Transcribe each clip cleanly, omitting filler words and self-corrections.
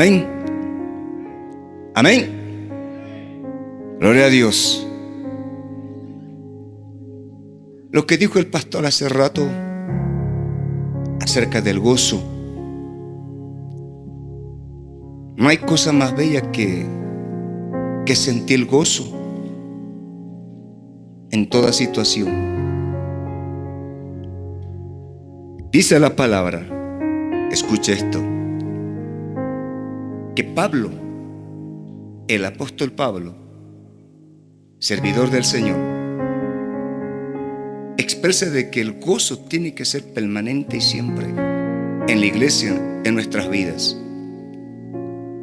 Amén. Amén. Gloria a Dios. Lo que dijo el pastor hace rato acerca del gozo. No hay cosa más bella que sentir gozo en toda situación. Dice la palabra, escuche esto, que Pablo, el apóstol Pablo, servidor del Señor, expresa de que el gozo tiene que ser permanente y siempre en la iglesia, en nuestras vidas.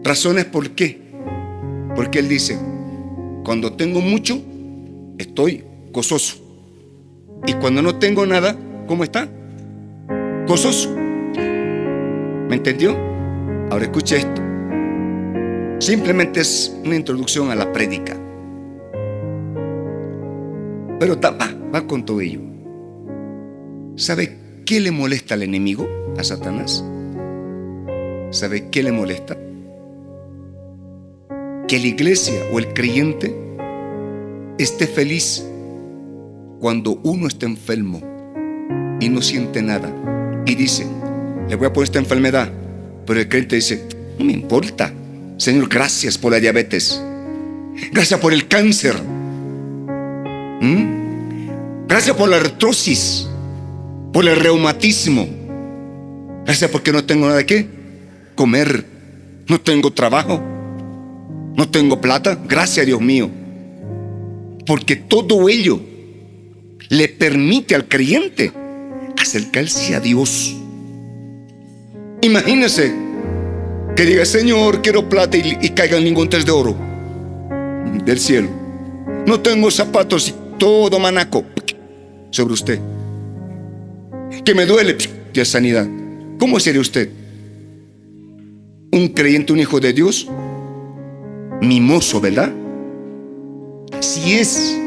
¿Razones por qué? Porque él dice, cuando tengo mucho, estoy gozoso. Y cuando no tengo nada, ¿cómo está? Gozoso. ¿Me entendió? Ahora escuche esto. Simplemente es una introducción a la prédica. Pero va con todo ello. ¿Sabe qué le molesta al enemigo, a Satanás? ¿Sabe qué le molesta? Que la iglesia o el creyente esté feliz cuando uno está enfermo y no siente nada y dice, le voy a poner esta enfermedad, pero el creyente dice, no me importa, Señor, gracias por la diabetes, gracias por el cáncer, gracias por la artrosis, por el reumatismo, gracias porque no tengo nada que comer, no tengo trabajo, no tengo plata, gracias Dios mío, porque todo ello le permite al creyente acercarse a Dios. Imagínese que diga, Señor, quiero plata y caiga lingotes de oro del cielo. No tengo zapatos y todo manaco sobre usted. Que me duele de sanidad. ¿Cómo sería usted? Un creyente, un hijo de Dios, mimoso, ¿verdad? Así es.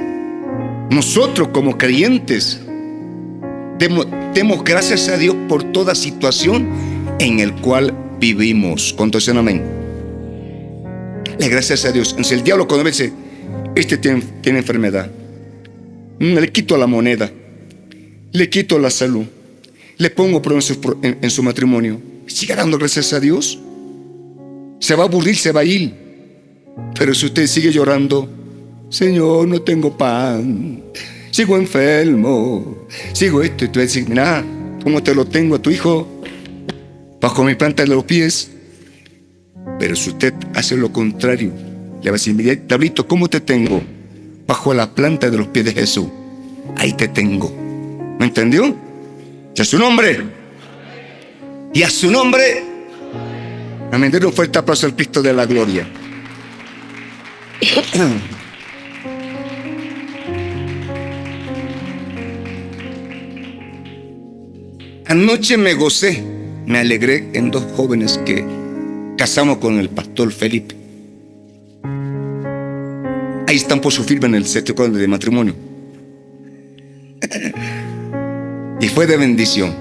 Nosotros como creyentes demos gracias a Dios por toda situación en el cual vivimos. Contención, amén. Le gracias a Dios. Entonces el diablo cuando me dice, este tiene enfermedad, le quito la moneda, le quito la salud, le pongo problemas en su matrimonio, siga dando gracias a Dios. Se va a aburrir, se va a ir. Pero si usted sigue llorando, Señor, no tengo pan, sigo enfermo, sigo esto, y tú dices, mira, ¿cómo te lo tengo a tu hijo? Bajo mi planta de los pies. Pero si usted hace lo contrario, le va a decir, mira, Diablito, ¿cómo te tengo? Bajo la planta de los pies de Jesús. Ahí te tengo. ¿Me entendió? Y a su nombre. Y a su nombre. Amén. Den un fuerte aplauso al Cristo de la gloria. Anoche me gocé, me alegré en dos jóvenes que casamos con el pastor Felipe. Ahí están por su firma en el certificado de matrimonio. Y fue de bendición.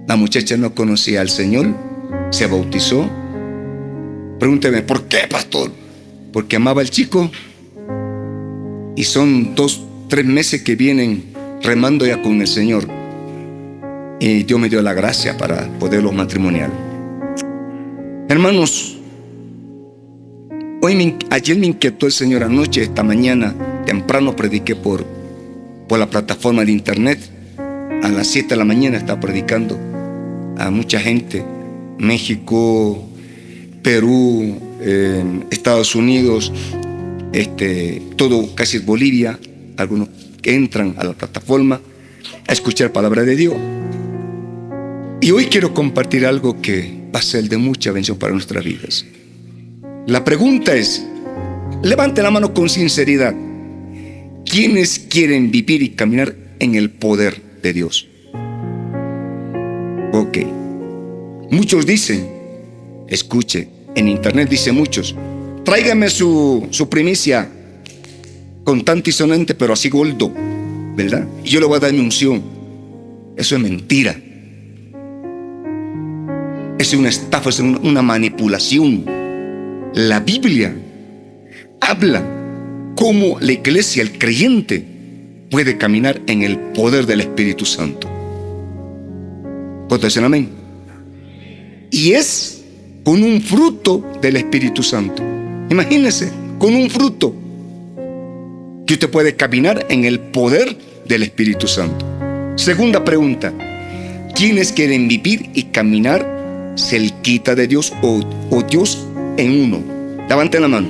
La muchacha no conocía al Señor, se bautizó. Pregúnteme, ¿por qué, pastor? Porque amaba al chico. Y son 2-3 meses que vienen remando ya con el Señor. Y Dios me dio la gracia para poderlos matrimoniar. Hermanos, ayer me inquietó el Señor anoche, esta mañana temprano prediqué por la plataforma de internet. A las 7 de la mañana estaba predicando a mucha gente, México, Perú, Estados Unidos, todo casi Bolivia, algunos que entran a la plataforma a escuchar palabra de Dios. Y hoy quiero compartir algo que va a ser de mucha bendición para nuestras vidas. La pregunta es, levante la mano con sinceridad. ¿Quiénes quieren vivir y caminar en el poder de Dios? Ok. Muchos dicen, escuche, en internet dice muchos, tráigame su primicia contante y sonante, pero así gordo, ¿verdad? Y yo le voy a dar mi unción. Eso es mentira. es una estafa, es una manipulación. La Biblia habla cómo la iglesia, el creyente, puede caminar en el poder del Espíritu Santo. ¿Cuántos dicen amén? Y es con un fruto del Espíritu Santo. Imagínense, con un fruto que usted puede caminar en el poder del Espíritu Santo. Segunda pregunta: ¿quiénes quieren vivir y caminar cerquita de Dios o Dios en uno? Levanten la mano.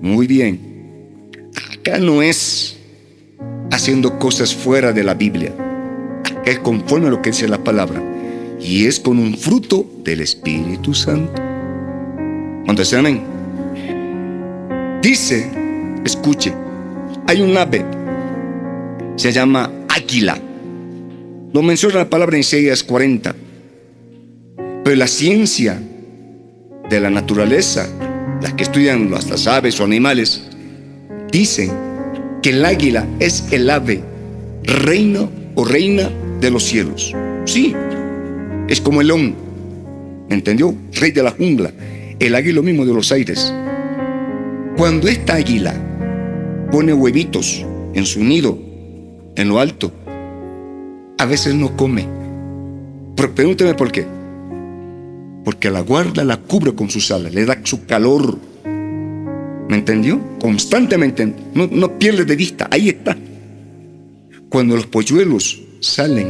Muy bien. Acá no es haciendo cosas fuera de la Biblia. Acá es conforme a lo que dice la palabra. Y es con un fruto del Espíritu Santo. ¿Cuántos dicen amén? Dice, escuche, hay un ave, se llama águila. Lo menciona la palabra en Isaías 40. Pero la ciencia de la naturaleza, las que estudian las aves o animales, dicen que el águila es el ave reina o reina de los cielos. Sí, es como el león, ¿entendió? Rey de la jungla. El águila mismo de los aires. Cuando esta águila pone huevitos en su nido, en lo alto, a veces no come. Pero pregúnteme por qué. Porque la guarda, la cubre con sus alas, le da su calor. ¿Me entendió? Constantemente, no pierde de vista, ahí está. Cuando los polluelos salen,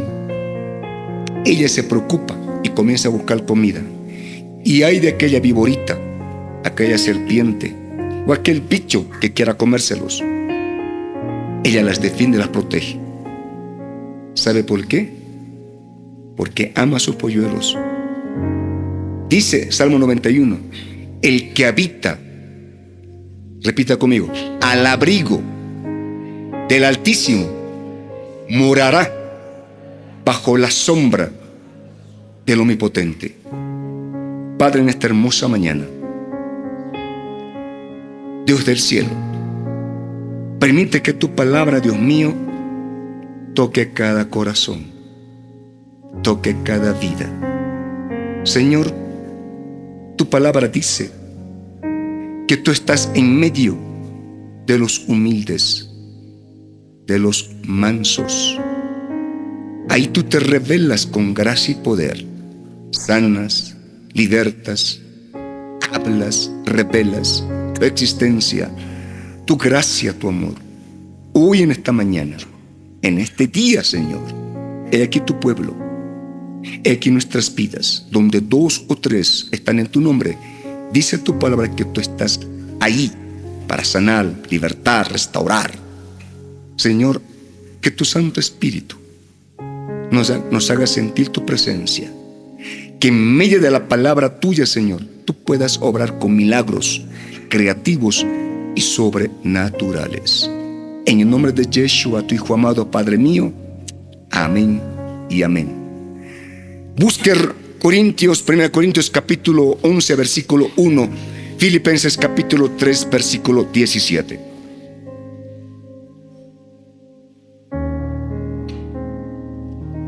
ella se preocupa y comienza a buscar comida. Y hay de aquella viborita, aquella serpiente o aquel bicho que quiera comérselos, ella las defiende, las protege. ¿Sabe por qué? Porque ama a sus polluelos. Dice Salmo 91: el que habita, repita conmigo, al abrigo del Altísimo morará bajo la sombra del Omnipotente. Padre, en esta hermosa mañana, Dios del cielo, permite que tu palabra, Dios mío, toque cada corazón, toque cada vida. Señor, tu palabra dice que tú estás en medio de los humildes, de los mansos. Ahí tú te revelas con gracia y poder, sanas, libertas, hablas, revelas tu existencia, tu gracia, tu amor. Hoy en esta mañana, en este día, Señor, he aquí tu pueblo, he aquí nuestras vidas, donde 2 o 3 están en tu nombre. Dice tu palabra que tú estás ahí para sanar, libertar, restaurar. Señor, que tu Santo Espíritu nos haga sentir tu presencia. Que en medio de la palabra tuya, Señor, tú puedas obrar con milagros creativos y sobrenaturales. En el nombre de Yeshua, tu Hijo amado, Padre mío. Amén y amén. Busque 1 Corintios capítulo 11, versículo 1. Filipenses capítulo 3, versículo 17.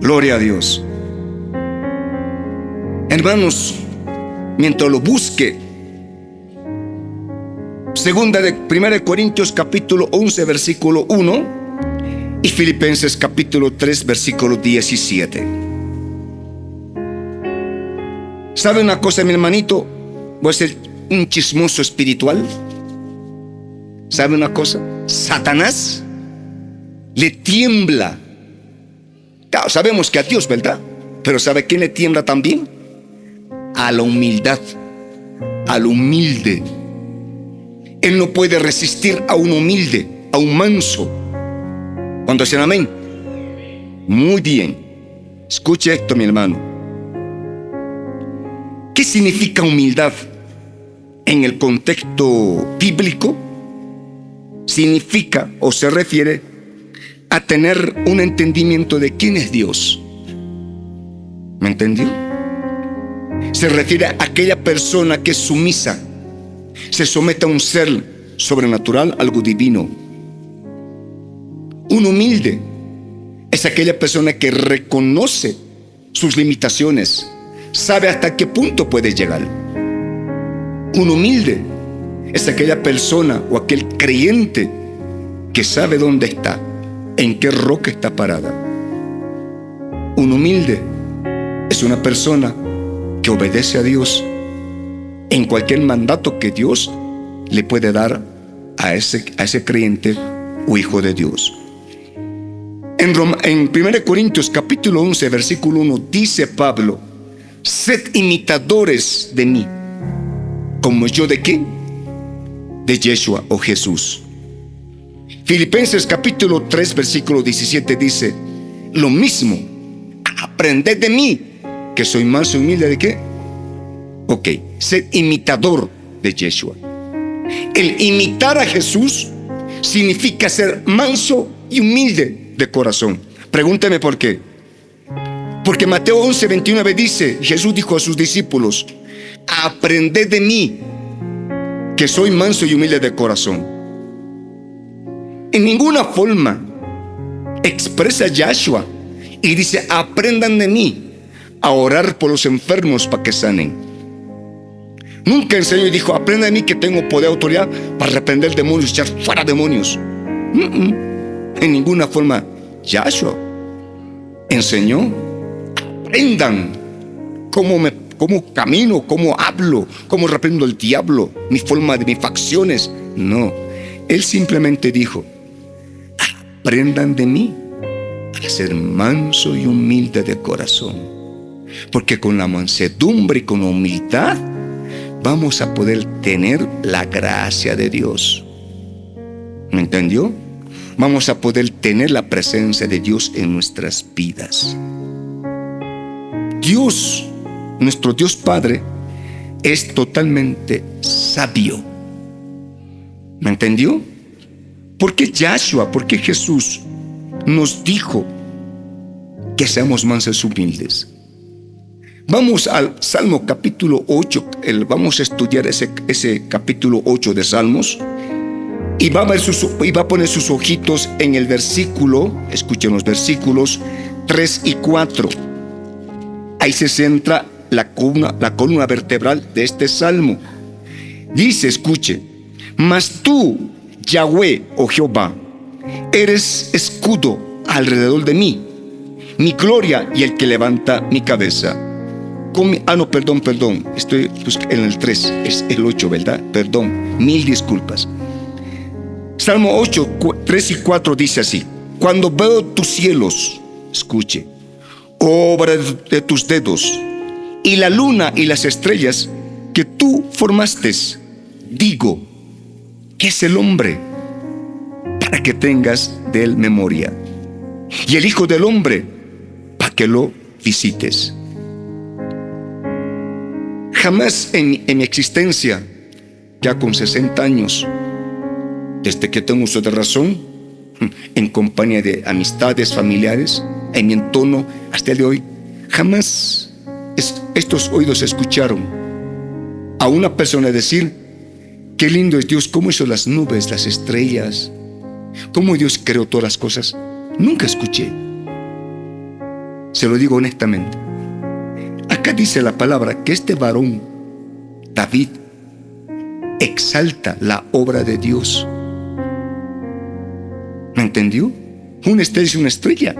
Gloria a Dios. Hermanos, mientras lo busque, 1 Corintios capítulo 11, versículo 1 y Filipenses capítulo 3, versículo 17. ¿Sabe una cosa, mi hermanito? Voy a ser un chismoso espiritual. ¿Sabe una cosa? Satanás le tiembla. Claro, sabemos que a Dios, ¿verdad? Pero ¿sabe quién le tiembla también? A la humildad, al humilde. Él no puede resistir a un humilde, a un manso. ¿Cuándo dicen amén? Muy bien. Escuche esto, mi hermano. ¿Qué significa humildad en el contexto bíblico? Significa o se refiere a tener un entendimiento de quién es Dios. ¿Me entendió? Se refiere a aquella persona que es sumisa, se somete a un ser sobrenatural, algo divino. Un humilde es aquella persona que reconoce sus limitaciones, sabe hasta qué punto puede llegar. Un humilde es aquella persona o aquel creyente que sabe dónde está, en qué roca está parada. Un humilde es una persona que obedece a Dios en cualquier mandato que Dios le puede dar a ese creyente o hijo de Dios. En 1 Corintios capítulo 11 versículo 1 dice Pablo: sed imitadores de mí, como yo de ¿qué? De Yeshua o Jesús. Filipenses capítulo 3 versículo 17 dice lo mismo: aprended de mí, que soy manso y humilde. ¿De qué? Ok, sed imitador de Yeshua. El imitar a Jesús significa ser manso y humilde de corazón. Pregúnteme por qué. Porque Mateo 11, 29 dice, Jesús dijo a sus discípulos: aprended de mí, que soy manso y humilde de corazón. En ninguna forma expresa Yahshua y dice: aprendan de mí a orar por los enfermos para que sanen. Nunca enseñó y dijo: aprenda de mí que tengo poder y autoridad para reprender demonios, echar fuera demonios. En ninguna forma Yahshua enseñó: aprendan cómo camino, cómo hablo, cómo reprendo al diablo, mi forma de mis facciones. No, Él simplemente dijo: aprendan de mí a ser manso y humilde de corazón, porque con la mansedumbre y con la humildad vamos a poder tener la gracia de Dios. ¿Me entendió? Vamos a poder tener la presencia de Dios en nuestras vidas. Dios, nuestro Dios Padre, es totalmente sabio. ¿Me entendió? ¿Por qué Yahshua, por qué Jesús nos dijo que seamos mansos y humildes? Vamos al Salmo capítulo 8. Vamos a estudiar ese capítulo 8 de Salmos. Y va a poner sus ojitos en el versículo, escuchen los versículos 3 y 4. Ahí se centra la columna vertebral de este salmo. Dice, escuche: mas tú, Yahweh o Jehová, eres escudo alrededor de mí, mi gloria y el que levanta mi cabeza. Perdón, estoy en el 3, es el 8, ¿verdad? Perdón, mil disculpas. Salmo 8, 3 y 4 dice así: cuando veo tus cielos, escuche, obra de tus dedos, y la luna y las estrellas que tú formaste, digo, ¿qué es el hombre para que tengas de él memoria? Y el hijo del hombre para que lo visites. Jamás en mi existencia, ya con 60 años, desde que tengo uso de razón, en compañía de amistades, familiares, en mi entorno, hasta el de hoy, jamás estos oídos escucharon a una persona decir: qué lindo es Dios, cómo hizo las nubes, las estrellas, cómo Dios creó todas las cosas. Nunca escuché. Se lo digo honestamente. Acá dice la palabra que este varón, David, exalta la obra de Dios. ¿Me entendió? Una estrella es una estrella.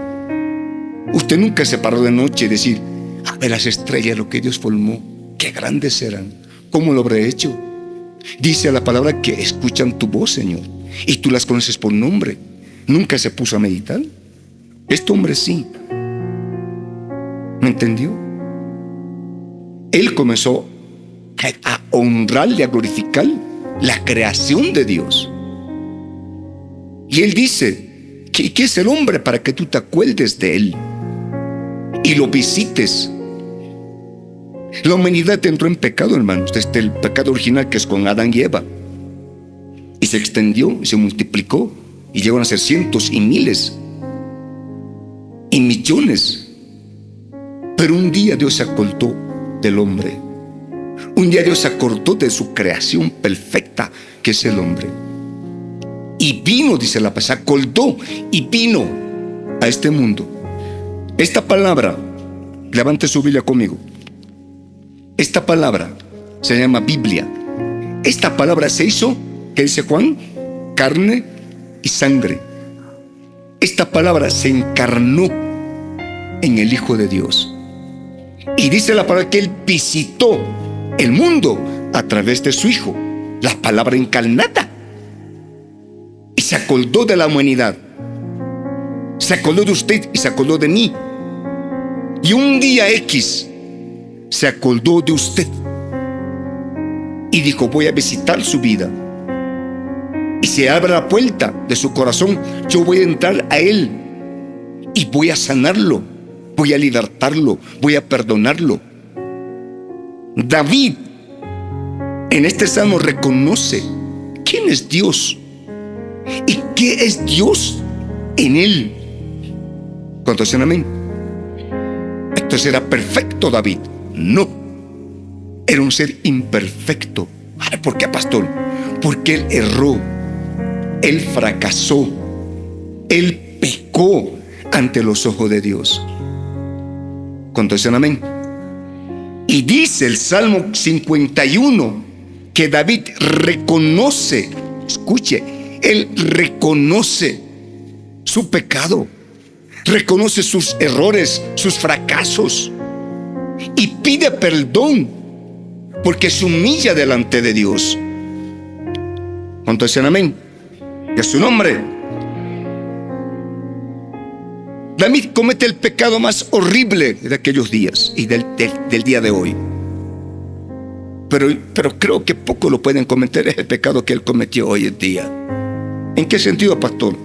Usted nunca se paró de noche y decir: a ver las estrellas, lo que Dios formó, qué grandes serán, cómo lo habré hecho. Dice la palabra que escuchan tu voz, Señor, y tú las conoces por nombre. Nunca se puso a meditar. Este hombre sí. ¿Me entendió? Él comenzó a honrarle, a glorificar la creación de Dios. Y él dice: ¿qué es el hombre para que tú te acuerdes de él y lo visites? La humanidad entró en pecado, hermanos, desde el pecado original, que es con Adán y Eva, y se extendió y se multiplicó y llegaron a ser cientos y miles y millones. Pero un día Dios se acordó del hombre. Un día Dios se acordó de su creación perfecta, que es el hombre. Y vino, dice la palabra, se acordó y vino a este mundo. Esta palabra, levante su Biblia conmigo. Esta palabra se llama Biblia. Esta palabra se hizo, ¿qué dice Juan? Carne y sangre. Esta palabra se encarnó en el Hijo de Dios. Y dice la palabra que Él visitó el mundo a través de su Hijo, la palabra encarnada. Y se acordó de la humanidad. Se acordó de usted y se acordó de mí. Y un día X se acordó de usted y dijo: voy a visitar su vida. Y se abre la puerta de su corazón. Yo voy a entrar a Él y voy a sanarlo, voy a libertarlo, voy a perdonarlo. David en este salmo reconoce quién es Dios y qué es Dios en él. ¿Cuántos dicen amén? Entonces, ¿era perfecto David? No, era un ser imperfecto. ¿Por qué, pastor? Porque él erró, él fracasó, él pecó ante los ojos de Dios. ¿Cuántos dicen amén? Y dice el Salmo 51 que David reconoce, escuche, él reconoce su pecado, reconoce sus errores, sus fracasos, y pide perdón porque se humilla delante de Dios. ¿Cuántos dicen amén? Y a su nombre. David comete el pecado más horrible de aquellos días y del día de hoy. Pero creo que poco lo pueden cometer, es el pecado que él cometió hoy en día. ¿En qué sentido, pastor?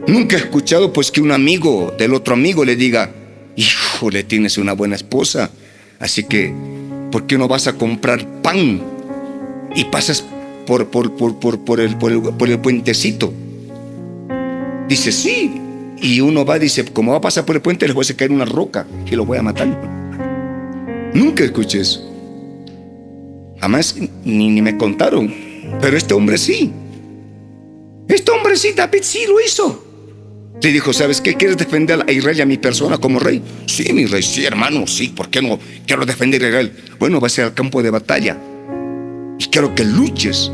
Nunca he escuchado pues que un amigo del otro amigo le diga: híjole, tienes una buena esposa, así que ¿por qué no vas a comprar pan y pasas por el puentecito? Dice: sí. Y uno va, dice: como va a pasar por el puente, les voy a caer una roca y lo voy a matar. Nunca escuché eso. Jamás ni me contaron. Pero este hombre sí. Este hombre sí, David sí lo hizo. Le dijo: ¿sabes qué? ¿Quieres defender a Israel y a mi persona como rey? Sí, mi rey, sí, hermano, sí. ¿Por qué no quiero defender a Israel? Bueno, vas a ir al campo de batalla y quiero que luches.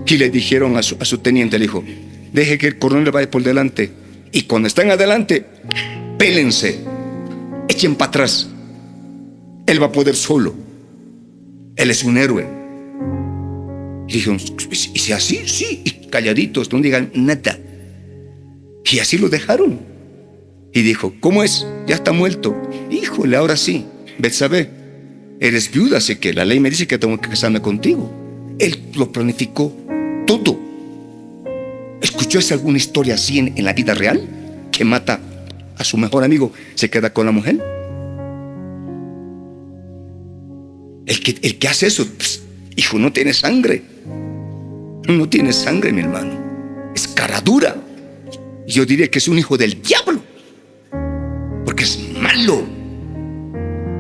Y le dijeron a su teniente, le dijo: deje que el coronel vaya por delante, y cuando estén adelante, pélense, echen para atrás. Él va a poder solo. Él es un héroe. Y dijeron: ¿y si así? Sí. Y calladitos, no digan nada. Y así lo dejaron. Y dijo: ¿cómo es? Ya está muerto. Híjole, ahora sí. Betsabé, eres viuda, así que la ley me dice que tengo que casarme contigo. Él lo planificó todo. ¿Escuchó alguna historia así en la vida real? Que mata a su mejor amigo, se queda con la mujer. El que hace eso, pues, hijo, no tiene sangre. No tiene sangre, mi hermano. Es cara dura. Yo diría que es un hijo del diablo, porque es malo.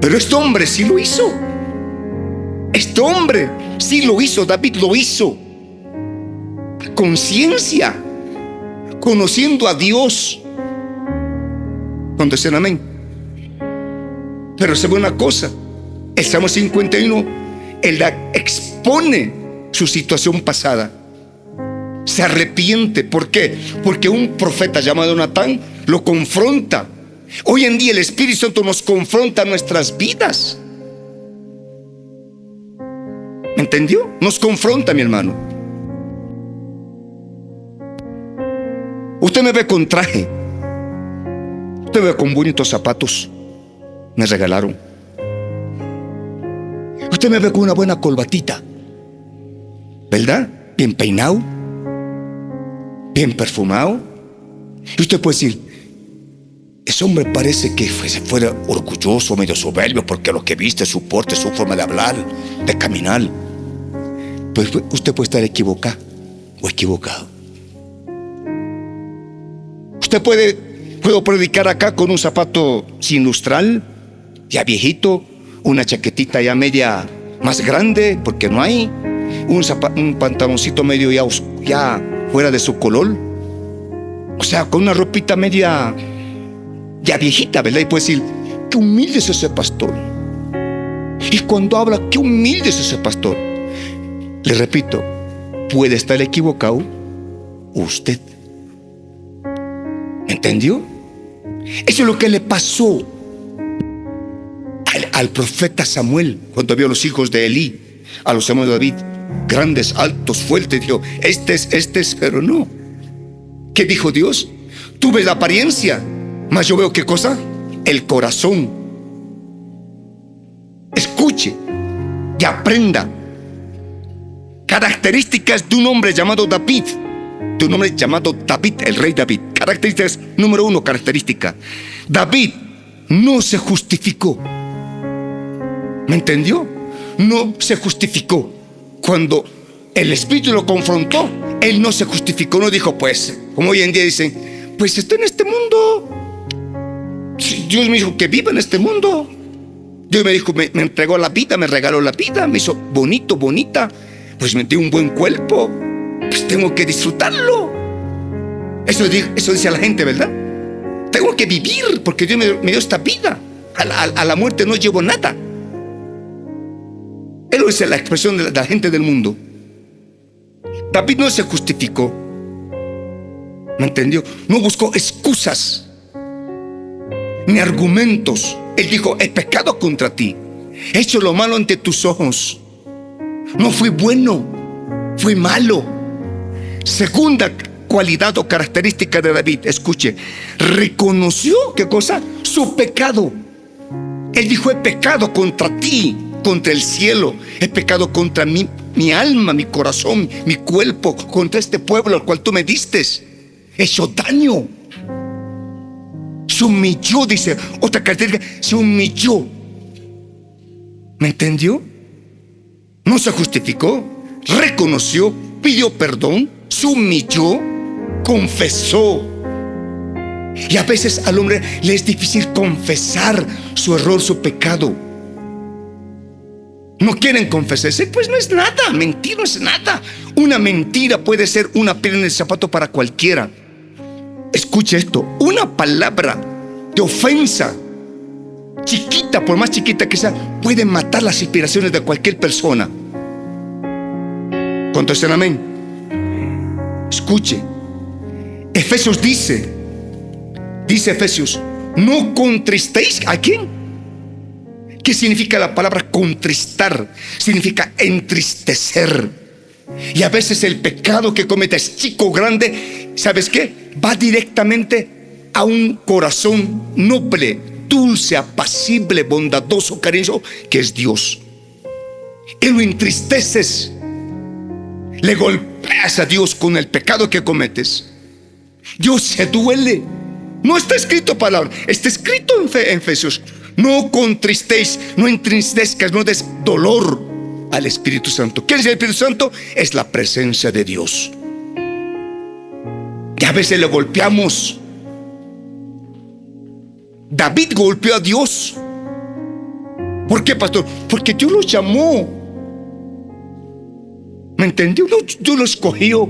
Pero este hombre sí lo hizo. Este hombre sí lo hizo. David lo hizo. Conciencia, conociendo a Dios. Cuando dicen amén. Pero sabe una cosa, el Salmo 51, él expone su situación pasada, se arrepiente. ¿Por qué? Porque un profeta llamado Natán lo confronta. Hoy en día el Espíritu Santo nos confronta nuestras vidas. ¿Me entendió? Nos confronta, mi hermano. Usted me ve con traje, usted me ve con bonitos zapatos, me regalaron. Usted me ve con una buena colbatita, ¿verdad? Bien peinado, bien perfumado. Y usted puede decir: ese hombre parece que fuera orgulloso, medio soberbio, porque lo que viste, su porte, su forma de hablar, de caminar. Pues usted puede estar equivocado o equivocado. Usted puedo predicar acá con un zapato sin lustral, ya viejito, una chaquetita ya media más grande, porque no hay, un pantaloncito medio ya fuera de su color, o sea, con una ropita media ya viejita, ¿verdad? Y puede decir: qué humilde es ese pastor. Y cuando habla, qué humilde es ese pastor. Le repito, puede estar equivocado usted. ¿Me entendió? Eso es lo que le pasó al profeta Samuel cuando vio a los hijos de Elí, a los hermanos de David, grandes, altos, fuertes. Dijo, este es, pero no. ¿Qué dijo Dios? Tú ves la apariencia, mas yo veo ¿qué cosa? El corazón. Escuche y aprenda características de un hombre llamado David. De un hombre llamado David, el rey David. Características, número 1, característica. David no se justificó. ¿Me entendió? No se justificó. Cuando el Espíritu lo confrontó, él no se justificó. No dijo, pues, como hoy en día dicen, pues estoy en este mundo. Dios me dijo que viva en este mundo. Dios me dijo, me entregó la vida, me regaló la vida, me hizo bonito, bonita. Pues me dio un buen cuerpo, pues tengo que disfrutarlo. Eso dice a la gente, ¿verdad? Tengo que vivir porque Dios me dio esta vida. A la muerte no llevo nada. Eso es la expresión de la gente del mundo. David no se justificó. ¿Me entendió? No buscó excusas ni argumentos. Él dijo, he pecado contra ti, he hecho lo malo ante tus ojos. No fui bueno, fui malo. Segunda cualidad o característica de David, escuche, reconoció, ¿qué cosa? Su pecado. Él dijo, he pecado contra ti, contra el cielo, he pecado contra mi alma, mi corazón, mi cuerpo, contra este pueblo al cual tú me diste. He hecho daño. Se humilló, dice otra característica, se humilló. ¿Me entendió? No se justificó, reconoció, pidió perdón, se humilló, confesó. Y a veces al hombre le es difícil confesar su error, su pecado. No quieren confesarse, pues no es nada, mentir no es nada. Una mentira puede ser una piedra en el zapato para cualquiera. Escuche esto, una palabra de ofensa chiquita, por más chiquita que sea, puede matar las inspiraciones de cualquier persona. ¿Cuántos dicen amén? Escuche, Efesios dice Efesios, no contristéis. ¿A quién? ¿Qué significa la palabra contristar? Significa entristecer. Y a veces el pecado que cometes, chico o grande, ¿sabes qué? Va directamente a un corazón noble, dulce, apacible, bondadoso, cariñoso, que es Dios. Y lo entristeces, le golpeas a Dios con el pecado que cometes. Dios se duele. No está escrito palabra, está escrito en Efesios. No contristéis, no entristezcas, no des dolor al Espíritu Santo. ¿Quién es el Espíritu Santo? Es la presencia de Dios. Y a veces le golpeamos. David golpeó a Dios. ¿Por qué, pastor? Porque Dios lo llamó. ¿Me entendió? Dios lo escogió.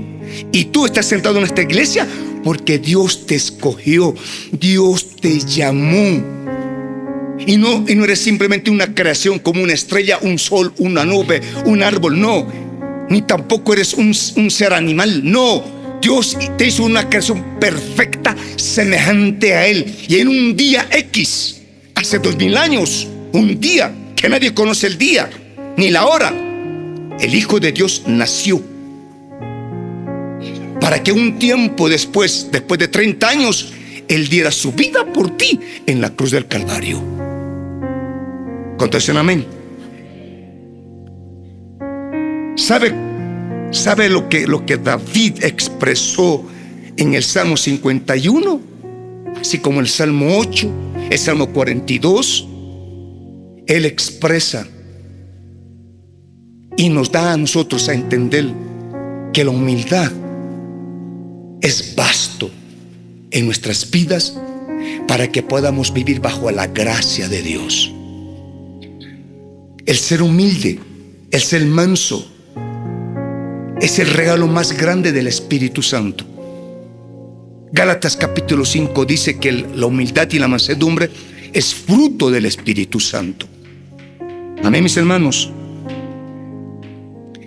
Y tú estás sentado en esta iglesia porque Dios te escogió. Dios te llamó. Y no eres simplemente una creación como una estrella, un sol, una nube, un árbol. No. Ni tampoco eres un ser animal. No. Dios te hizo una creación perfecta, semejante a Él. Y en un día X, hace 2000 años, un día que nadie conoce el día ni la hora, el Hijo de Dios nació. Para que un tiempo después de 30 años, Él diera su vida por ti en la cruz del Calvario. Contesten amén. ¿Sabe lo que David expresó en el Salmo 51? Así como el Salmo 8, el Salmo 42. Él expresa y nos da a nosotros a entender que la humildad es vasto en nuestras vidas para que podamos vivir bajo la gracia de Dios. El ser humilde, el ser manso, es el regalo más grande del Espíritu Santo. Gálatas capítulo 5 dice que la humildad y la mansedumbre es fruto del Espíritu Santo. Amén, mis hermanos.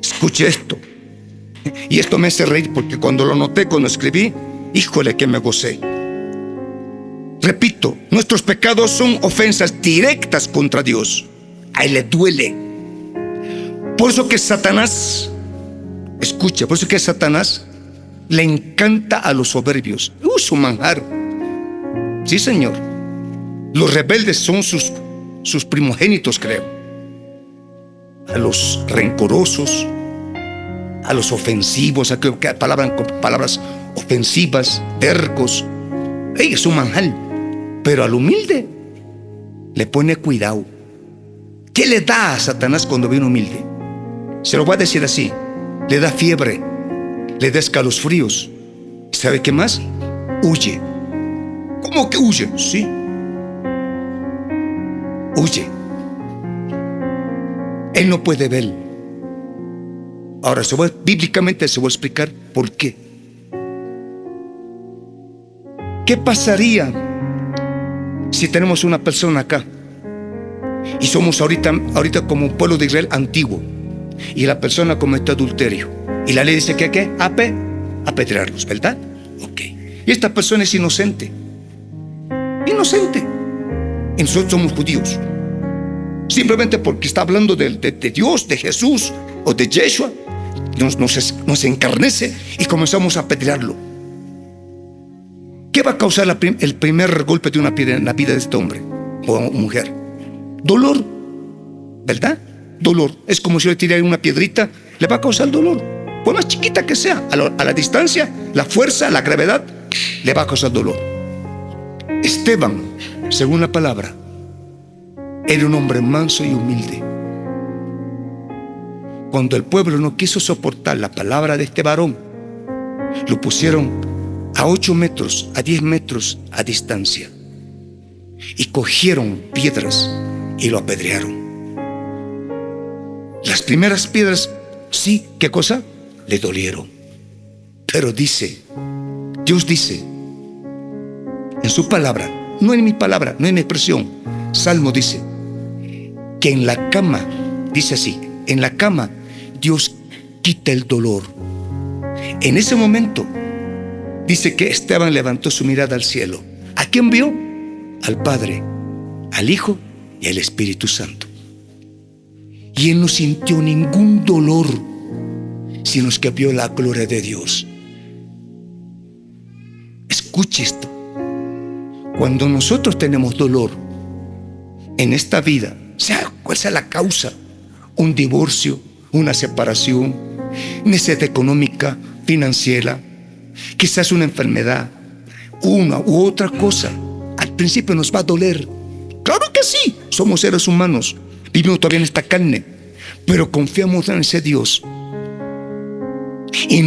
Escuche esto. Y esto me hace reír porque cuando lo noté, cuando escribí, híjole que me gocé. Repito, nuestros pecados son ofensas directas contra Dios. A Él le duele. Por eso que Satanás, escucha, por eso que Satanás le encanta a los soberbios. Su manjar. Sí, Señor. Los rebeldes son sus primogénitos, creo. A los rencorosos, a los ofensivos, a que palabras ofensivas, tercos. Es un manjar. Pero al humilde le pone cuidado. ¿Qué le da a Satanás cuando viene humilde? Se lo voy a decir así: le da fiebre, le da escalofríos. ¿Sabe qué más? Huye. ¿Cómo que huye? Sí, huye. Él no puede ver. Ahora, bíblicamente se va a explicar por qué. ¿Qué pasaría si tenemos una persona acá y somos ahorita como un pueblo de Israel antiguo, y la persona cometió adulterio y la ley dice que hay que apedrearlos, ¿verdad? Ok. Y esta persona es inocente. Y nosotros somos judíos. Simplemente porque está hablando de Dios, de Jesús o de Yeshua, nos encarnece y comenzamos a apedrearlo. ¿Qué va a causar el primer golpe de una piedra en la vida de este hombre o mujer? Dolor, ¿verdad? Dolor. Es como si le tirara una piedrita, le va a causar dolor. Por más chiquita que sea, a la distancia, la fuerza, la gravedad, le va a causar dolor. Esteban, según la palabra, era un hombre manso y humilde. Cuando el pueblo no quiso soportar la palabra de este varón, lo pusieron a 8 metros, a 10 metros a distancia, y cogieron piedras y lo apedrearon. Las primeras piedras, sí, ¿qué cosa? Le dolieron. Pero Dios dice en su palabra, no en mi palabra, no en mi expresión, Salmo dice que en la cama, dice así, en la cama Dios quita el dolor. En ese momento dice que Esteban levantó su mirada al cielo. ¿A quién vio? Al Padre, al Hijo y al Espíritu Santo. Y él no sintió ningún dolor, sino que vio la gloria de Dios. Escuche esto. Cuando nosotros tenemos dolor en esta vida, sea cual sea la causa, un divorcio, una separación, necesidad económica, financiera, quizás una enfermedad, una u otra cosa, al principio nos va a doler. Claro que sí, somos seres humanos, vivimos todavía en esta carne, pero confiamos en ese Dios. Y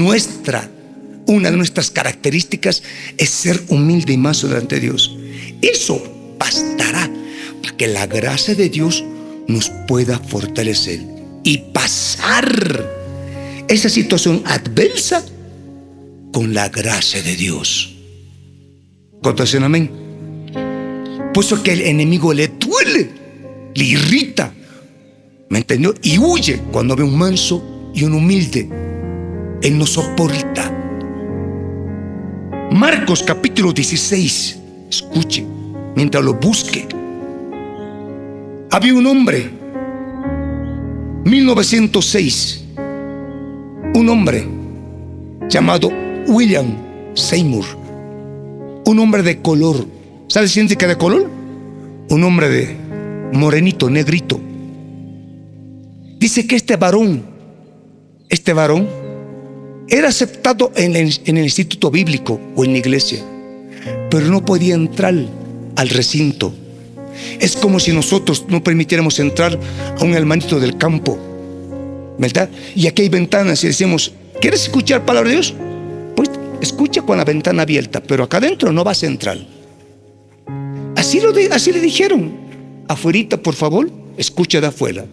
una de nuestras características es ser humilde y manso delante de Dios. Eso bastará para que la gracia de Dios nos pueda fortalecer y pasar esa situación adversa con la gracia de Dios. ¿Cuántos dicen amén? Por eso que el enemigo le duele, le irrita, ¿me entendió? Y huye cuando ve un manso y un humilde. Él no soporta. Marcos capítulo 16, escuche, mientras lo busque. Había un hombre, 1906, un hombre llamado William Seymour, un hombre de color. ¿Sabe si significa de color? Un hombre de morenito, negrito. Dice que este varón era aceptado en el instituto bíblico o en la iglesia, pero no podía entrar al recinto. Es como si nosotros no permitiéramos entrar a un hermanito del campo, ¿verdad? Y aquí hay ventanas y decimos, ¿quieres escuchar palabra de Dios? Pues escucha con la ventana abierta, pero acá adentro no vas a entrar. Así le dijeron, afuerita, por favor, escucha de afuera.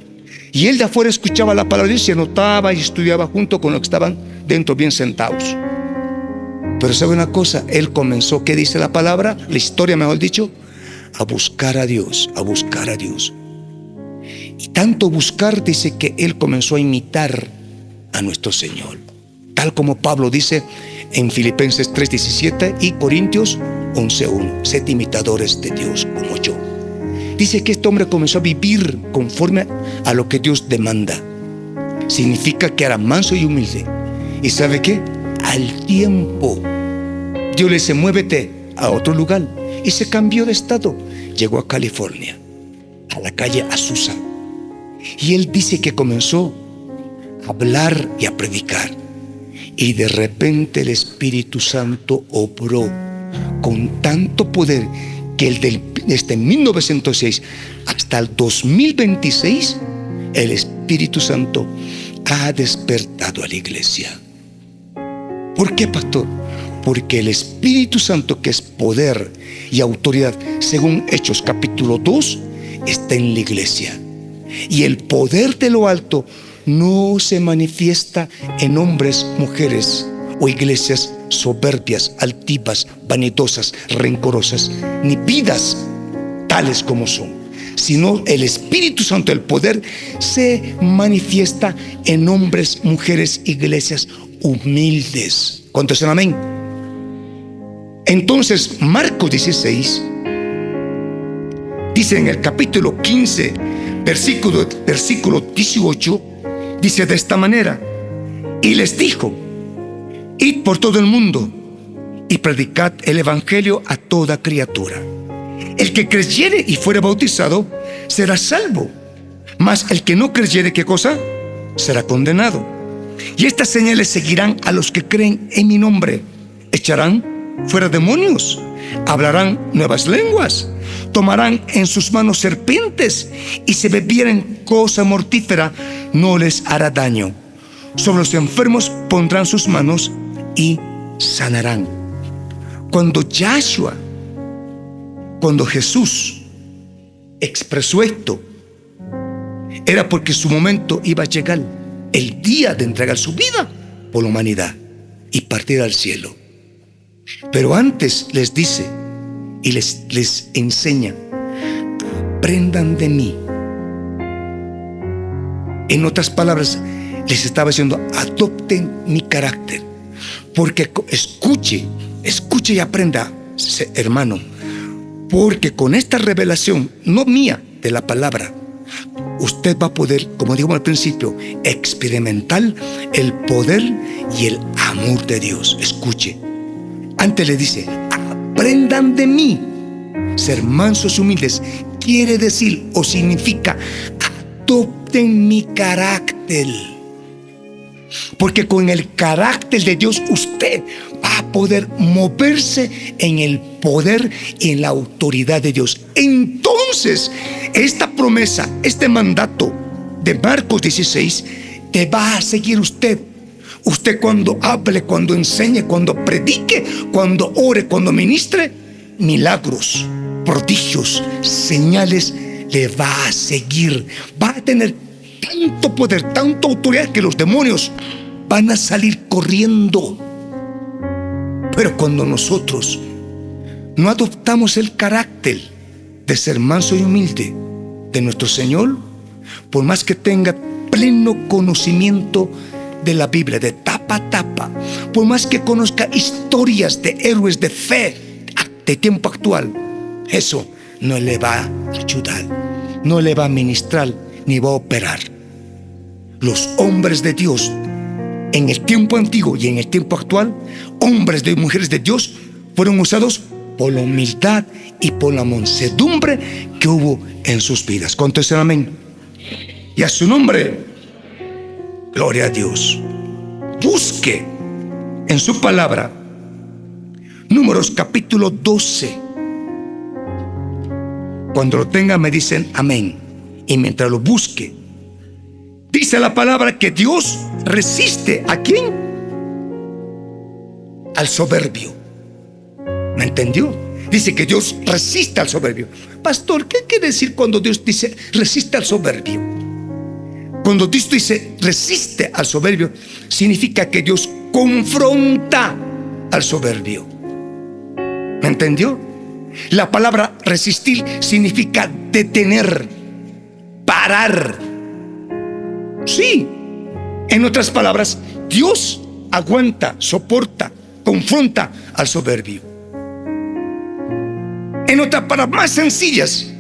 Y él de afuera escuchaba la palabra de Dios, se anotaba y estudiaba junto con los que estaban dentro bien sentados. Pero sabe una cosa, él comenzó, ¿qué dice la palabra? La historia, mejor dicho, a buscar a Dios, a buscar a Dios. Y tanto buscar, dice que él comenzó a imitar a nuestro Señor. Tal como Pablo dice en Filipenses 3:17 y Corintios 11:1. Sed imitadores de Dios como yo. Dice que este hombre comenzó a vivir conforme a lo que Dios demanda. Significa que era manso y humilde. ¿Y sabe qué? Al tiempo, Dios le dice, muévete a otro lugar. Y se cambió de estado. Llegó a California, a la calle Azusa. Y él dice que comenzó a hablar y a predicar. Y de repente el Espíritu Santo obró con tanto poder que desde 1906 hasta el 2026, el Espíritu Santo ha despertado a la iglesia. ¿Por qué, pastor? Porque el Espíritu Santo, que es poder y autoridad, según Hechos capítulo 2, está en la iglesia. Y el poder de lo alto no se manifiesta en hombres, mujeres o iglesias soberbias, altivas, vanidosas, rencorosas, ni vidas tales como son, sino el Espíritu Santo, el poder, se manifiesta en hombres, mujeres, iglesias humildes. ¿Cuántos dicen amén? Entonces, Marcos 16 dice en el capítulo 15, versículo 18, dice de esta manera: y les dijo, id por todo el mundo y predicad el evangelio a toda criatura. El que creyere y fuere bautizado será salvo, mas el que no creyere, ¿qué cosa? Será condenado. Y estas señales seguirán a los que creen en mi nombre: echarán fuera demonios, hablarán nuevas lenguas, tomarán en sus manos serpientes, y si bebieren cosa mortífera no les hará daño. Sobre los enfermos pondrán sus manos y sanarán. Cuando Jesús expresó esto, era porque su momento iba a llegar, el día de entregar su vida por la humanidad y partir al cielo. Pero antes les dice y les enseña: aprendan de mí. En otras palabras, les estaba diciendo: adopten mi carácter. Porque escuche y aprenda, hermano. Porque con esta revelación, no mía, de la palabra, usted va a poder, como digo al principio, experimentar el poder y el amor de Dios. Escuche. Antes le dice: aprendan de mí. Ser mansos y humildes quiere decir o significa: adopten mi carácter. Porque con el carácter de Dios usted va a poder moverse en el poder y en la autoridad de Dios. Entonces, esta promesa, este mandato de Marcos 16, te va a seguir usted. Usted cuando hable, cuando enseñe, cuando predique, cuando ore, cuando ministre, milagros, prodigios, señales le va a seguir. Va a tener tanto poder, tanta autoridad que los demonios van a salir corriendo. Pero cuando nosotros no adoptamos el carácter de ser manso y humilde de nuestro Señor, por más que tenga pleno conocimiento de la Biblia, de tapa a tapa, por más que conozca historias de héroes de fe de tiempo actual, eso no le va a ayudar, no le va a ministrar, ni va a operar. Los hombres de Dios en el tiempo antiguo y en el tiempo actual, hombres y mujeres de Dios, fueron usados por la humildad y por la mansedumbre que hubo en sus vidas. Contesten amén. Y a su nombre, gloria a Dios. Busque en su palabra Números capítulo 12. Cuando lo tenga me dicen amén. Y mientras lo busque, dice la palabra que Dios resiste ¿a quién? Al soberbio. ¿Me entendió? Dice que Dios resiste al soberbio. Pastor, ¿qué quiere decir cuando Dios dice resiste al soberbio? Cuando Dios dice resiste al soberbio, significa que Dios confronta al soberbio. ¿Me entendió? La palabra resistir significa detener, parar. Sí, en otras palabras, Dios aguanta, soporta, confronta al soberbio. En otras palabras más sencillas,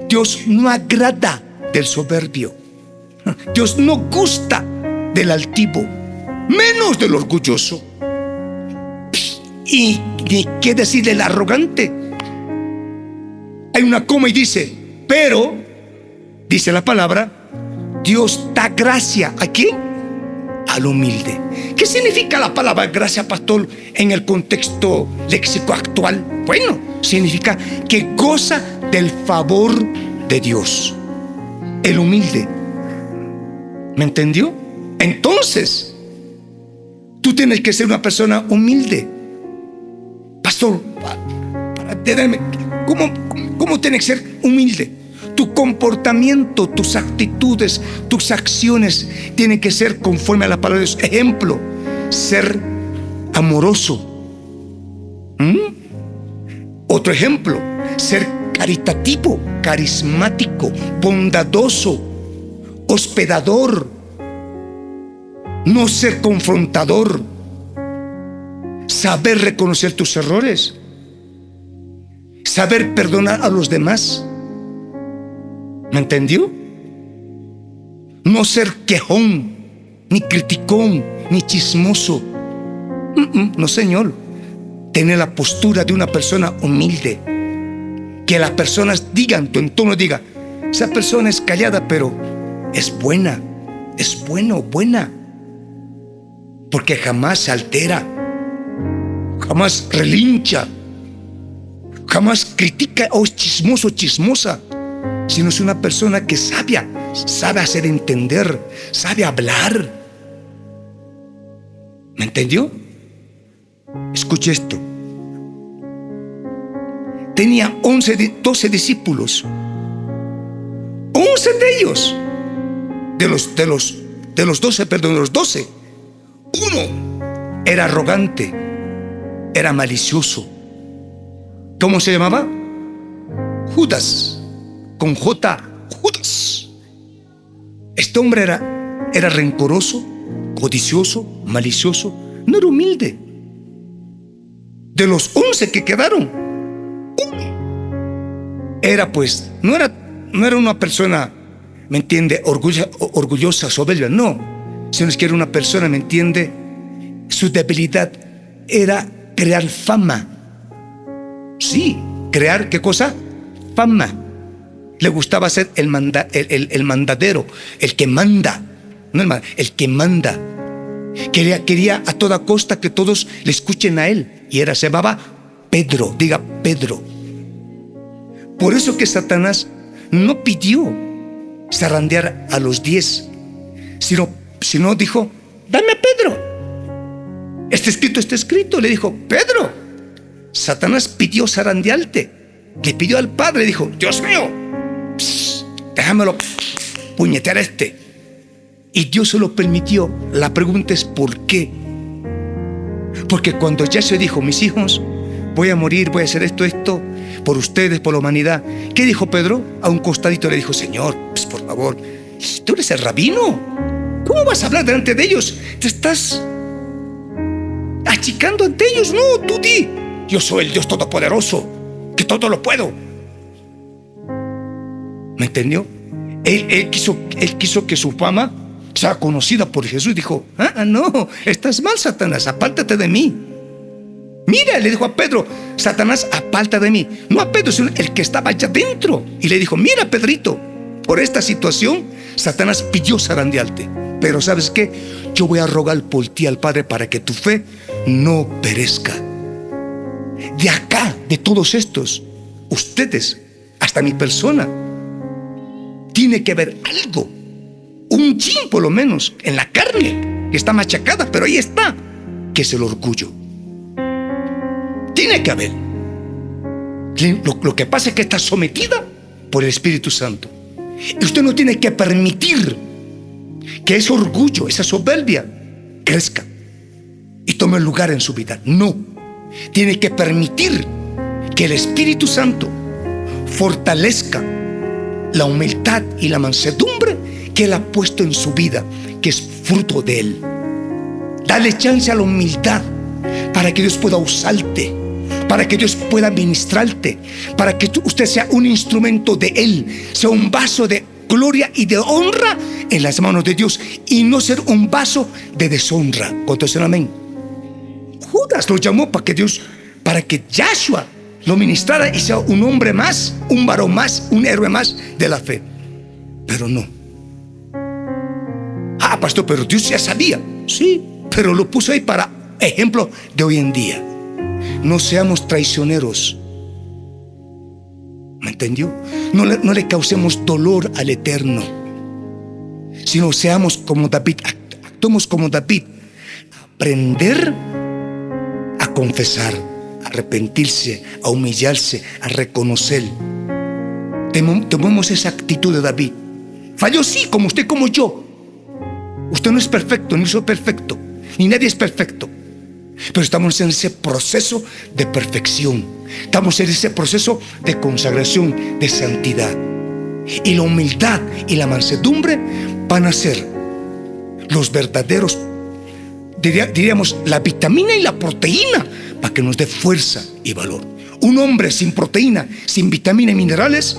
Dios no agrada del soberbio. Dios no gusta del altivo, menos del orgulloso. Y ni qué decir del arrogante. Hay una coma y dice, pero, dice la palabra, Dios da gracia ¿a quién? Al humilde. ¿Qué significa la palabra gracia, pastor, en el contexto léxico actual? Bueno, significa que goza del favor de Dios. El humilde. ¿Me entendió? Entonces, tú tienes que ser una persona humilde. Pastor, ¿cómo tienes que ser humilde? Tu comportamiento, tus actitudes, tus acciones tienen que ser conforme a la palabra de Dios. Ejemplo, ser amoroso. Otro ejemplo, ser caritativo, carismático, bondadoso, hospedador, no ser confrontador, saber reconocer tus errores, saber perdonar a los demás. ¿Me entendió? No ser quejón, ni criticón, ni chismoso. No, señor. Tener la postura de una persona humilde. Que las personas digan, tu entorno diga, esa persona es callada, pero es buena, es buena. Porque jamás se altera, jamás relincha, jamás critica o es chismoso, chismosa, sino es una persona que sabe hacer entender, sabe hablar. ¿Me entendió? Escuche esto. Tenía 12 discípulos. 11 de ellos, de los 12, uno era arrogante, era malicioso. ¿Cómo se llamaba? Judas, con J, Judas. Este hombre era rencoroso, codicioso, malicioso, no era humilde. De los 11 que quedaron, uno era pues, no era una persona, ¿me entiende?, orgullosa, soberbia, no, sino es que era una persona, ¿me entiende?, su debilidad era crear fama. Sí, crear, ¿qué cosa? Fama. Le gustaba ser el mandadero, el que manda, no el que manda. Quería a toda costa que todos le escuchen a él. Y se llamaba Pedro, diga Pedro. Por eso que Satanás no pidió zarandear a los 10, sino dijo, dame a Pedro. Está escrito, le dijo, Pedro. Satanás pidió zarandearte, le pidió al Padre, dijo, Dios mío, déjamelo puñetear a este. Y Dios se lo permitió. La pregunta es ¿por qué? Porque cuando ya se dijo, mis hijos, voy a morir, voy a hacer esto por ustedes, por la humanidad, ¿qué dijo Pedro? A un costadito le dijo, Señor, pues por favor, tú eres el rabino, ¿cómo vas a hablar delante de ellos? Te estás achicando ante ellos. No, tú di, yo soy el Dios todopoderoso, que todo lo puedo. ¿Me entendió? Él quiso que su fama sea conocida por Jesús. Dijo, no, estás mal, Satanás, apártate de mí. Mira, le dijo a Pedro, Satanás, apártate de mí. No a Pedro, sino el que estaba allá dentro. Y le dijo, mira, Pedrito, por esta situación Satanás pidió zarandearte, pero ¿sabes qué? Yo voy a rogar por ti al Padre para que tu fe no perezca. De acá, de todos estos, ustedes, hasta mi persona, tiene que haber algo, un chin por lo menos, en la carne, que está machacada, pero ahí está, que es el orgullo. Tiene que haber. Lo que pasa es que está sometida por el Espíritu Santo. Y usted no tiene que permitir que ese orgullo, esa soberbia, crezca y tome lugar en su vida. No. Tiene que permitir que el Espíritu Santo fortalezca la humildad y la mansedumbre que Él ha puesto en su vida, que es fruto de Él. Dale chance a la humildad para que Dios pueda usarte, para que Dios pueda ministrarte, para que usted sea un instrumento de Él, sea un vaso de gloria y de honra en las manos de Dios, y no ser un vaso de deshonra. Contesten amén. Judas lo llamó para que Yahshua lo ministrara y sea un hombre más, un varón más, un héroe más de la fe. Pero no. Pastor, pero Dios ya sabía. Sí, pero lo puso ahí para ejemplo de hoy en día. No seamos traicioneros. ¿Me entendió? No le causemos dolor al Eterno, sino seamos como David, actuemos como David. Aprender a confesar, a arrepentirse, a humillarse, a reconocer. Tomemos esa actitud de David. Falló, sí, como usted, como yo. Usted no es perfecto, ni soy perfecto, ni nadie es perfecto. Pero estamos en ese proceso de perfección. Estamos en ese proceso de consagración, de santidad. Y la humildad y la mansedumbre van a ser los verdaderos, diríamos, la vitamina y la proteína para que nos dé fuerza y valor. Un hombre sin proteína, sin vitamina y minerales,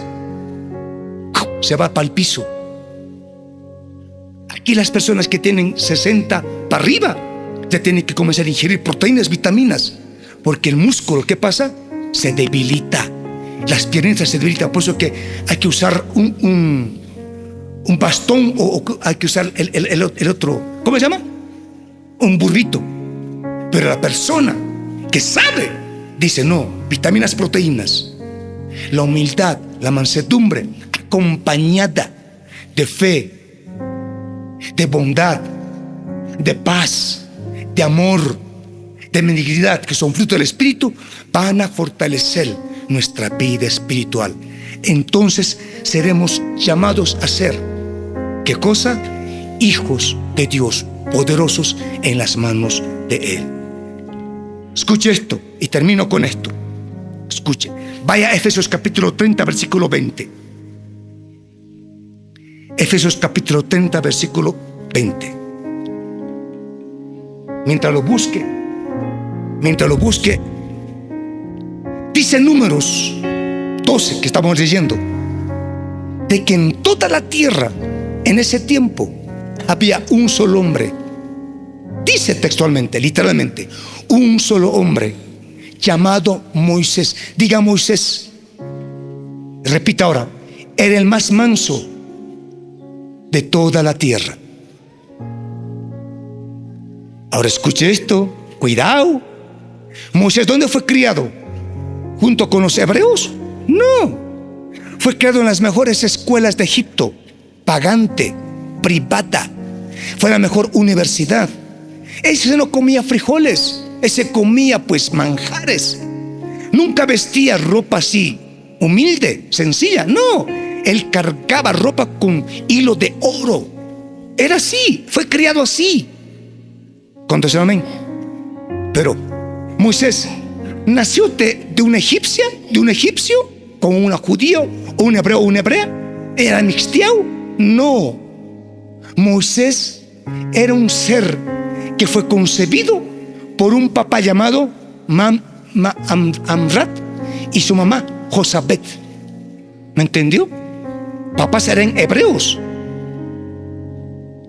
se va para el piso. Aquí las personas que tienen 60 para arriba ya tienen que comenzar a ingerir proteínas, vitaminas, porque el músculo, ¿qué pasa? Se debilita, las piernitas se debilitan. Por eso que hay que usar un bastón, o hay que usar el otro, ¿cómo se llama? Un burrito. Pero la persona que sabe dice no, vitaminas, proteínas. La humildad, la mansedumbre acompañada de fe, de bondad, de paz, de amor, de benignidad, que son fruto del Espíritu, van a fortalecer nuestra vida espiritual. Entonces seremos llamados a ser, ¿qué cosa? Hijos de Dios, poderosos en las manos de Él. Escuche esto y termino con esto. Escuche, vaya a Efesios capítulo 30, versículo 20. Efesios capítulo 30, versículo 20. Mientras lo busque, dice Números 12, que estamos leyendo, de que en toda la tierra, en ese tiempo, había un solo hombre. Dice textualmente, literalmente, un solo hombre llamado Moisés. Diga Moisés. Repita ahora, era el más manso de toda la tierra. Ahora escuche esto, cuidado. Moisés, ¿dónde fue criado? ¿Junto con los hebreos? No, fue criado en las mejores escuelas de Egipto, pagante, privada. Fue la mejor universidad. Ese no comía frijoles, ese comía pues manjares. Nunca vestía ropa así humilde, sencilla. No, él cargaba ropa con hilo de oro. Era así, fue criado así. Contesten amén. Pero Moisés nació de una egipcia, de un egipcio, con una judío, o un hebreo o una hebrea. ¿Era mixteado? No. Moisés era un ser que fue concebido por un papá llamado Amrat y su mamá Josabet. ¿Me entendió? Papás eran hebreos.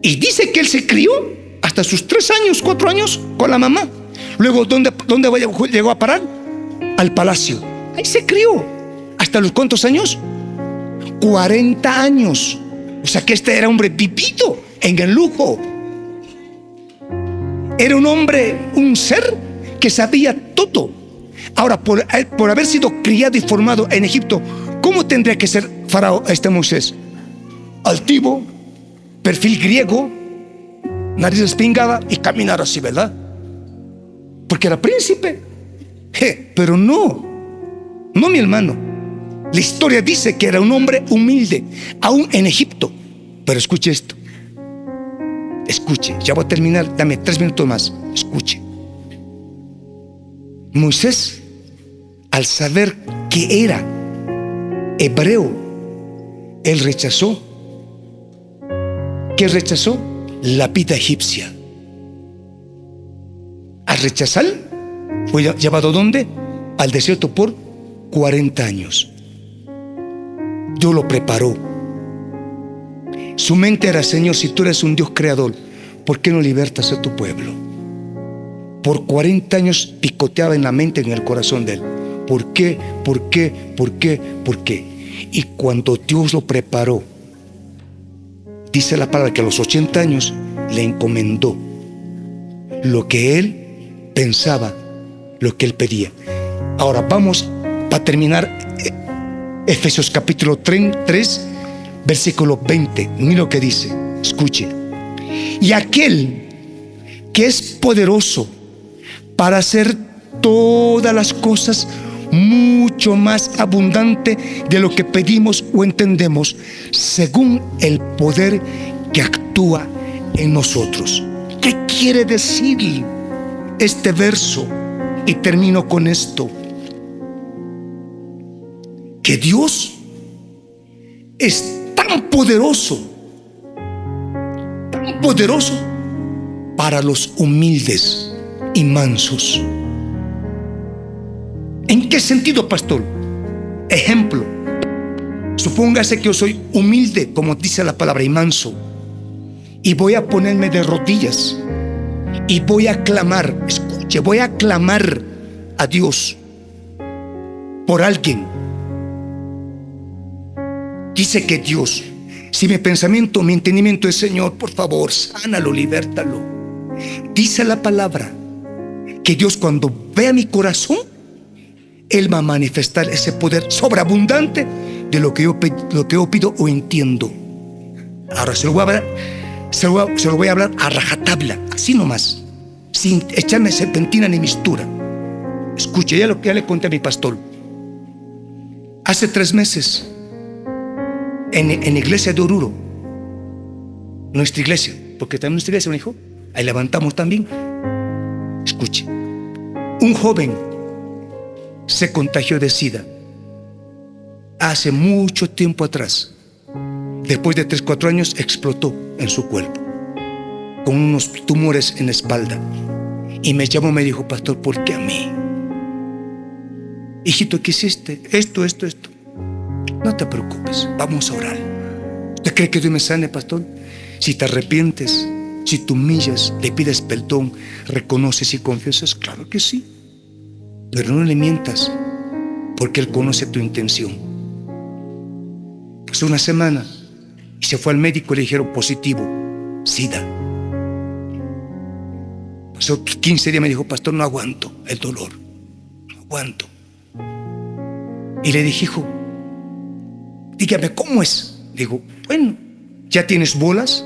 Y dice que él se crió hasta sus 3 años, 4 años con la mamá. Luego, ¿dónde llegó a parar? Al palacio. Ahí se crió. ¿Hasta los cuántos años? 40 años. O sea que este era hombre vivido en el lujo. Era un hombre, un ser que sabía todo. Ahora, por haber sido criado y formado en Egipto, ¿cómo tendría que ser faraón Moisés? Altivo, perfil griego, nariz espingada y caminar así, ¿verdad? Porque era príncipe. Pero no, mi hermano. La historia dice que era un hombre humilde, aún en Egipto. Pero escuche esto. Escuche, ya voy a terminar, dame 3 minutos más. Escuche. Moisés, al saber que era hebreo, él rechazó. ¿Qué rechazó? La vida egipcia. Al rechazar, fue llevado ¿dónde? Al desierto por 40 años. Dios lo preparó. Su mente era: Señor, si tú eres un Dios creador, ¿por qué no libertas a tu pueblo? Por 40 años picoteaba en la mente, en el corazón de él. ¿Por qué? ¿Por qué? ¿Por qué? ¿Por qué? Y cuando Dios lo preparó, dice la palabra que a los 80 años le encomendó lo que él pensaba, lo que él pedía. Ahora vamos para terminar Efesios capítulo 3, versículo 20. Mira lo que dice, escuche. Y aquel que es poderoso para hacer todas las cosas mucho más abundante de lo que pedimos o entendemos, según el poder que actúa en nosotros. ¿Qué quiere decir este verso? Y termino con esto: que Dios es tan poderoso para los humildes y mansos. ¿En qué sentido, pastor? Ejemplo: supóngase que yo soy humilde, como dice la palabra, y manso, y voy a ponerme de rodillas y voy a clamar. Escuche, voy a clamar a Dios por alguien. Dice que Dios, si mi pensamiento, mi entendimiento es: Señor, por favor, sánalo, libértalo. Dice la palabra que Dios, cuando vea mi corazón, Él va a manifestar ese poder sobreabundante de lo que yo pido o entiendo. Ahora se lo voy a hablar a rajatabla, así nomás, sin echarme serpentina ni mistura. Escuche, ya le conté a mi pastor. Hace 3 meses, en la iglesia de Oruro, nuestra iglesia, porque también nuestra iglesia me dijo, ahí levantamos también. Escuche, un joven se contagió de SIDA hace mucho tiempo atrás. Después de 3-4 años explotó en su cuerpo con unos tumores en la espalda, y me llamó, me dijo: pastor, ¿por qué a mí? Hijito, ¿qué hiciste? Esto. No te preocupes, vamos a orar. ¿Usted cree que Dios me sane, pastor? Si te arrepientes, si te humillas, le pides perdón, reconoces y confiesas, claro que sí. Pero no le mientas, porque Él conoce tu intención. Pasó una semana y se fue al médico y le dijeron: positivo, SIDA. Pasó 15 días, me dijo: pastor, no aguanto el dolor, no aguanto. Y le dije: hijo, dígame, ¿cómo es? Digo: bueno, ya tienes bolas,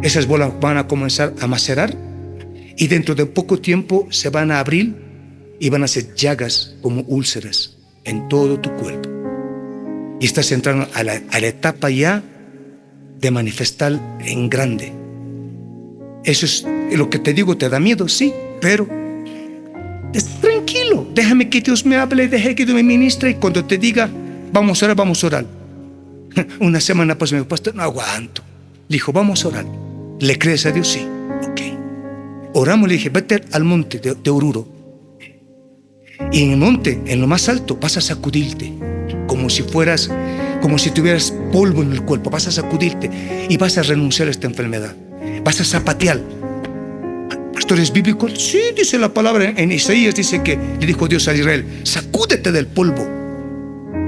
esas bolas van a comenzar a macerar y dentro de poco tiempo se van a abrir y van a hacer llagas como úlceras en todo tu cuerpo. Y estás entrando a la etapa ya de manifestar en grande. Eso es lo que te digo. ¿Te da miedo? Sí, pero tranquilo, déjame que Dios me hable, déjame que Dios me ministre, y cuando te diga vamos a orar, vamos a orar. Una semana pues me dijo: pastor, no aguanto. Le dijo: vamos a orar. ¿Le crees a Dios? Sí. Ok. Oramos, le dije: vete al monte de Oruro, y en el monte, en lo más alto, vas a sacudirte como si tuvieras polvo en el cuerpo. Vas a sacudirte y vas a renunciar a esta enfermedad. Vas a zapatear. ¿Pastor, es bíblico? Sí, dice la palabra en Isaías. Dice que le dijo Dios a Israel: sacúdete del polvo.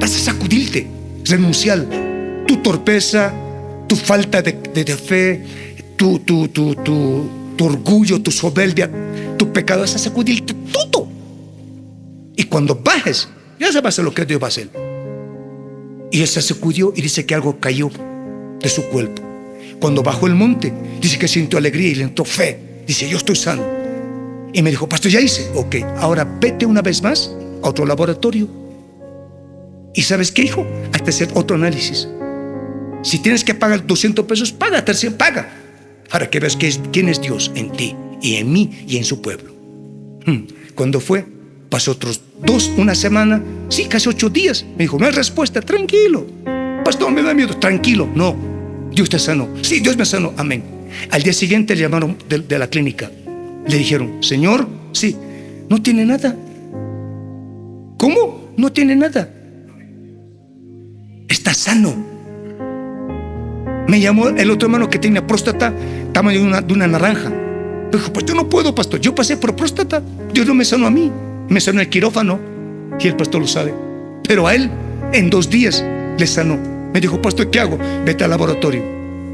Vas a sacudirte, renunciar tu torpeza, tu falta de fe, tu orgullo, tu soberbia, tu pecado. Vas a sacudirte todo. Y cuando bajes, ya sabes lo que Dios va a hacer. Y él se sacudió y dice que algo cayó de su cuerpo. Cuando bajó el monte, dice que sintió alegría y le entró fe. Dice: yo estoy sano. Y me dijo: pastor, ya hice. Ok, ahora vete una vez más a otro laboratorio. ¿Y sabes qué, hijo? Hasta hacer otro análisis. Si tienes que pagar 200 pesos, paga, paga, para que veas quién es Dios en ti y en mí y en su pueblo. Cuando fue, pasó otros 2, una semana, sí, casi 8 días. Me dijo: no hay respuesta, tranquilo. pastor, me da miedo. Tranquilo, no, Dios te sanó. Sí, Dios me sanó, amén. Al día siguiente le llamaron de la clínica. Le dijeron, señor, sí, no tiene nada. ¿Cómo? No tiene nada. Está sano. Me llamó el otro hermano que tenía próstata, tamaño de una naranja. Dijo, pues yo no puedo, pastor, yo pasé por próstata. Dios no me sanó a mí, me sanó el quirófano. Y el pastor lo sabe. Pero a él, en 2 días, le sanó. Me dijo, pastor, ¿qué hago? Vete al laboratorio,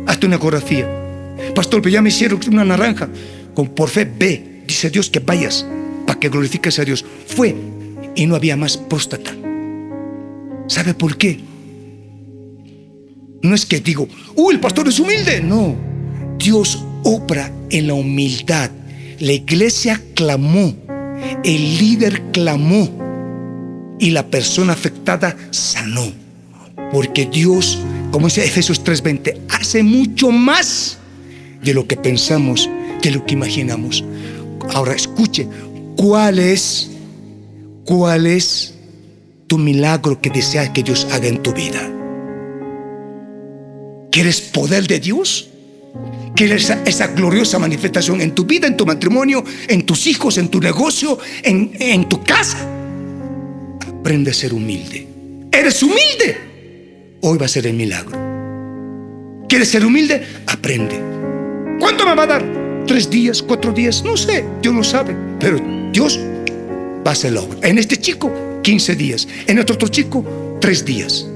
hazte una ecografía. Pastor, pero ya me hicieron una naranja. Por fe, ve, dice Dios que vayas para que glorifiques a Dios. Fue y no había más próstata. ¿Sabe por qué? No es que digo, el pastor es humilde. No, Dios obra en la humildad. La iglesia clamó, el líder clamó y la persona afectada sanó. Porque Dios, como dice Efesios 3:20, hace mucho más de lo que pensamos, de lo que imaginamos. Ahora escuche, ¿cuál es tu milagro que deseas que Dios haga en tu vida? ¿Quieres poder de Dios? ¿Quieres esa gloriosa manifestación en tu vida, en tu matrimonio, en tus hijos, en tu negocio, en tu casa? Aprende a ser humilde. ¿Eres humilde? Hoy va a ser el milagro. ¿Quieres ser humilde? Aprende. ¿Cuánto me va a dar? 3 días, 4 días, no sé, Dios lo sabe. Pero Dios va a hacer la obra. En este chico, 15 días. En otro chico, 3 días.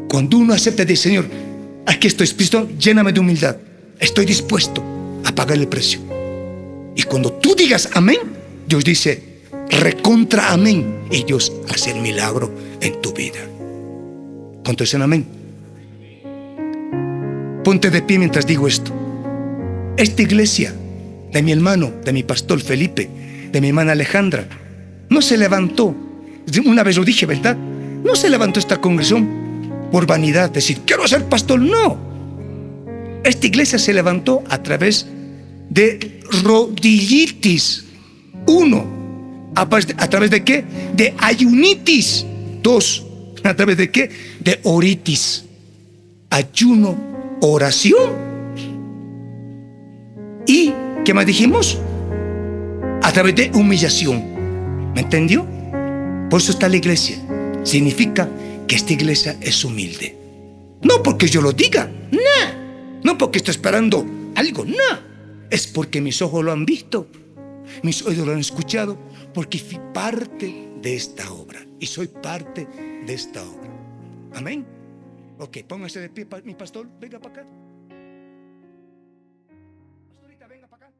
Cuando uno acepta de Señor, aquí estoy, Cristo, lléname de humildad. Estoy dispuesto a pagar el precio. Y cuando tú digas amén, Dios dice recontra amén. Y Dios hace el milagro en tu vida. ¿Cuántos dicen amén? Ponte de pie mientras digo esto. Esta iglesia de mi hermano, de mi pastor Felipe, de mi hermana Alejandra, no se levantó. Una vez lo dije, ¿verdad? No se levantó esta congregación por vanidad, decir, quiero ser pastor. No. Esta iglesia se levantó a través de rodillitis. 1. ¿A través de qué? De ayunitis. 2. ¿A través de qué? De oritis. Ayuno, oración. ¿Y qué más dijimos? A través de humillación. ¿Me entendió? Por eso está la iglesia. Significa que esta iglesia es humilde. No porque yo lo diga, no. No porque estoy esperando algo, no. Es porque mis ojos lo han visto, mis oídos lo han escuchado, porque fui parte de esta obra y soy parte de esta obra. Amén. Ok, póngase de pie, mi pastor, venga para acá. Pastorita, venga para acá.